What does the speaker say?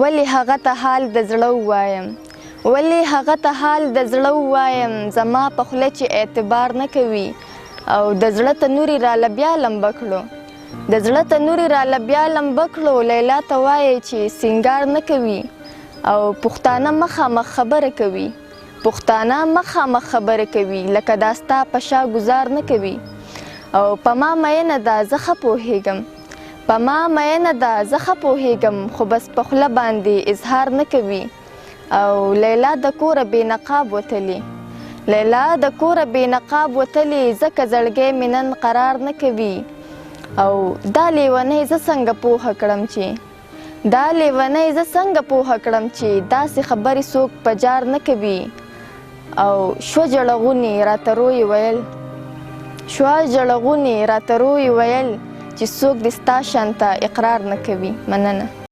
ولې هغه ته حال د زړه ووایم ولې هغه ته حال د زړه ووایم زما په خوله چې اعتبار نه کوي او د زړه تنوري راله بیا لمبه کړو د زړه تنوري راله بیا لمبه کړو لیلا ته وایي چې سینګار نه کوي او پښتانه مخامخ خبره کوي پښتانه مخامخ خبره کوي لکه دا ستا په شا ګزار نه کوي او په ما مینه ده زه ښه پوهېږم په ما مینه ده زه ښه پوهېږم خو بس په خوله باندې اظهار نه کوي او لیلا د کوره بې نقاب وتلې لیلا د کوره بې نقاب وتلې ځکه زړګی مې نن قرار نه کوي او دا لیونۍ زه څنګه پوهه کړم چې دا لیونۍ زه څنګه پوهه کړم چې داسې خبرې څوک په جار نه کوي او شوه جړغونې راته روی ویل شوه جړغونې راته روی ویل چې څوک د ستا شانته اقرار نه کوي. مننه.